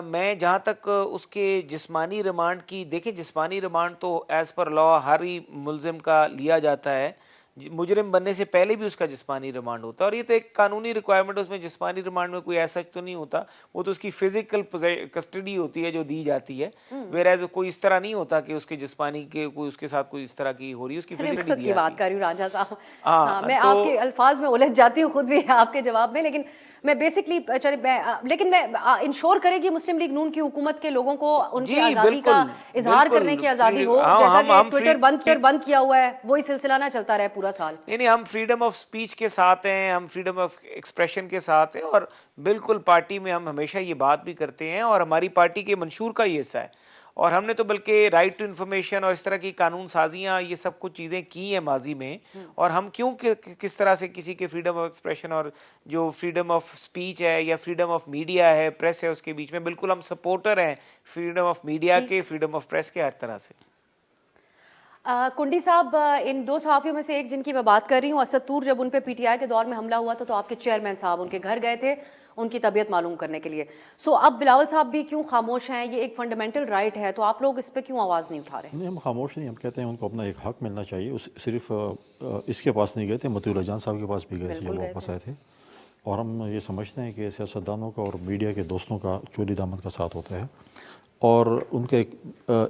میں جہاں تک اس کے جسمانی ریمانڈ کی، دیکھیں جسمانی ریمانڈ تو ایز پر لا ہر ہی ملزم کا لیا جاتا ہے، مجرم بننے سے پہلے بھی اس کا جسمانی ریمانڈ ہوتا ہے، اور یہ تو ایک قانونی ریکوائرمنٹ ہے. اس میں جسمانی ریمانڈ میں کوئی ایسا تو نہیں ہوتا، وہ تو اس کی فزیکل کسٹڈی ہوتی ہے جو دی جاتی ہے، ویئرایز کوئی اس طرح نہیں ہوتا کہ اس کے جسمانی کے کوئی اس کے ساتھ کوئی اس طرح کی ہو رہی ہے، اس کی فزیکلی کی بات کر رہی ہوں رانجھا صاحب. میں آپ کے الفاظ میں الجھ جاتی ہوں خود بھی آپ کے جواب میں، لیکن میں بیسکلی لیکن میں انشور کرے گی مسلم لیگ نون کی حکومت کے لوگوں کو ان کی آزادی کا اظہار کرنے کی آزادی ہو، جیسا کہ ٹویٹر بند کیا ہوا ہے وہی سلسلہ نہ چلتا رہے پورا سال. نہیں، ہم فریڈم آف سپیچ کے ساتھ ہیں، ہم فریڈم آف ایکسپریشن کے ساتھ ہیں، اور بالکل پارٹی میں ہم ہمیشہ یہ بات بھی کرتے ہیں اور ہماری پارٹی کے منشور کا یہ حصہ ہے، اور ہم نے تو بلکہ رائٹ ٹو انفارمیشن اور اس طرح کی قانون سازیاں یہ سب کچھ چیزیں کی ہیں ماضی میں، اور ہم کیوں کس طرح سے کسی کے فریڈم آف ایکسپریشن اور جو فریڈم آف سپیچ ہے یا فریڈم آف میڈیا ہے، پریس ہے، اس کے بیچ میں بالکل ہم سپورٹر ہیں فریڈم آف میڈیا کے، فریڈم آف پریس کے، ہر طرح سے. کنڈی صاحب، ان 2 صحافیوں میں سے ایک جن کی میں بات کر رہی ہوں، اسد طور، جب ان پہ پی ٹی آئی کے دور میں حملہ ہوا تھا تو آپ کے چیئرمین صاحب ان کے گھر گئے تھے ان کی طبیعت معلوم کرنے کے لیے. اب بلاول صاحب بھی کیوں خاموش ہیں؟ یہ ایک فنڈامنٹل رائٹ ہے، تو آپ لوگ اس پہ کیوں آواز نہیں اٹھا رہے؟ نہیں، ہم خاموش نہیں، ہم کہتے ہیں ان کو اپنا ایک حق ملنا چاہیے. صرف اس کے پاس نہیں گئے تھے، مطیع اللہ جان صاحب کے پاس بھی گئے تھے جب واپس آئے تھے. اور ہم یہ سمجھتے ہیں کہ سیاستدانوں کا اور میڈیا کے دوستوں کا چولی دامن کا ساتھ ہوتا ہے، اور ان کا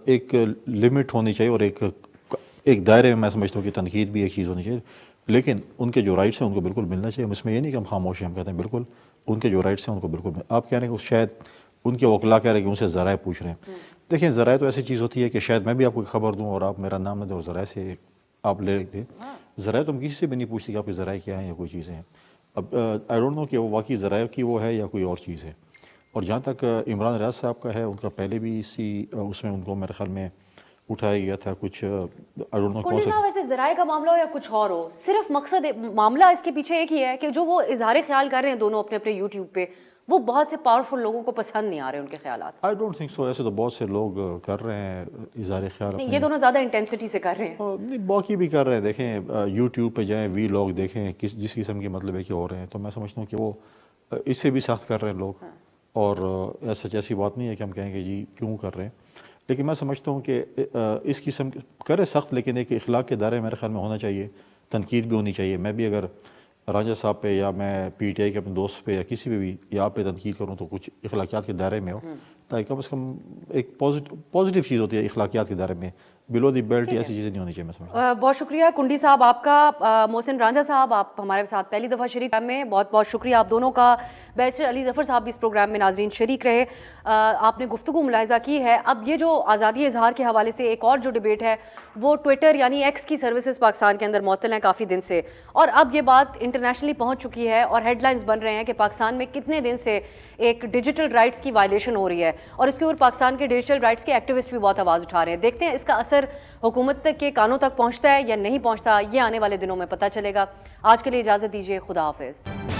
ایک لمٹ ہونی چاہیے، اور ایک دائرے میں سمجھتا ہوں کہ تنقید بھی ایک چیز ہونی چاہیے، لیکن ان کے جو رائٹس ہیں ان کو بالکل ملنا چاہیے. ہم اس میں یہ نہیں کہ ہم خاموش ہیں، ہم کہتے ہیں بالکل ان کے جو رائٹس ہیں ان کو بالکل آپ کہہ رہے ہیں کہ شاید ان کے وکلا کہہ رہے ہیں کہ ان سے ذرائع پوچھ رہے ہیں. دیکھیں، ذرائع تو ایسی چیز ہوتی ہے کہ شاید میں بھی آپ کو خبر دوں اور آپ میرا نام نہ دیں اور ذرائع سے آپ لے لیتے. ذرائع تو ہم کسی سے بھی نہیں پوچھتے کہ آپ کے ذرائع کیا ہیں یا کوئی چیزیں ہیں. اب آئی ڈونٹ نو کہ وہ واقعی ذرائع کی وہ ہے یا کوئی اور چیز ہے. اور جہاں تک عمران ریاض صاحب کا ہے، ان کا پہلے بھی اس میں ان کو میرے خیال میں اٹھایا گیا تھا کچھ آئی ڈونٹ نو کون کنڈی سا. صاحب ویسے ذرائع کا معاملہ ہو یا کچھ اور ہو، صرف مقصد معاملہ اس کے پیچھے ایک ہی ہے کہ جو وہ اظہار خیال کر رہے ہیں دونوں اپنے اپنے یوٹیوب پہ، وہ بہت سے پاورفل لوگوں کو پسند نہیں آ رہے ان کے خیالات. I don't think so. ایسے تو بہت سے لوگ کر رہے ہیں اظہار خیال نہیں، یہ دونوں زیادہ انٹینسٹی سے کر رہے ہیں. نہیں، باقی بھی کر رہے ہیں. دیکھیں یوٹیوب پہ جائیں، وی لاگ دیکھیں، جس قسم کے مطلب ہے کہ ہو رہے ہیں، تو میں سمجھتا ہوں کہ وہ اس سے بھی سخت کر رہے ہیں لوگ. اور ایسی بات نہیں ہے کہ ہم کہیں گے جی کیوں کر رہے ہیں، لیکن میں سمجھتا ہوں کہ اس قسم کرے سخت، لیکن ایک اخلاق کے دائرے میرے خیال میں ہونا چاہیے، تنقید بھی ہونی چاہیے. میں بھی اگر رانجھا صاحب پہ یا میں پی ٹی آئی کے اپنے دوست پہ یا کسی پہ بھی یا آپ پہ تنقید کروں تو کچھ اخلاقیات کے دائرے میں ہو، تاکہ کم از کم ایک پازیٹیو چیز ہوتی ہے اخلاقیات کے دائرے میں. بلو دی بیلٹ ایسی چیزیں نہیں ہونی چاہیے. میں سمجھتا بہت شکریہ کنڈی صاحب آپ کا. محسن رانجھا صاحب، آپ ہمارے ساتھ پہلی دفعہ شریک میں، بہت بہت شکریہ آپ دونوں کا. بیرسٹر علی ظفر صاحب بھی اس پروگرام میں ناظرین شریک رہے. آپ نے گفتگو ملاحظہ کی ہے. اب یہ جو آزادی اظہار کے حوالے سے ایک اور جو ڈیبیٹ ہے وہ ٹویٹر یعنی ایکس کی سروسز پاکستان کے اندر معطل ہیں کافی دن سے، اور اب یہ بات انٹرنیشنلی پہنچ چکی ہے اور ہیڈ لائنز بن رہے ہیں کہ پاکستان میں کتنے دن سے ایک ڈیجیٹل رائٹس کی وائلیشن ہو رہی ہے، اور اس کے اوپر پاکستان کے ڈیجیٹل رائٹس کے ایکٹیوسٹ بھی بہت آواز اٹھا رہے ہیں. دیکھتے ہیں اس کا اثر حکومت کے کانوں تک پہنچتا ہے یا نہیں پہنچتا، یہ آنے والے دنوں میں پتہ چلے گا. آج کے لیے اجازت دیجیے، خدا حافظ.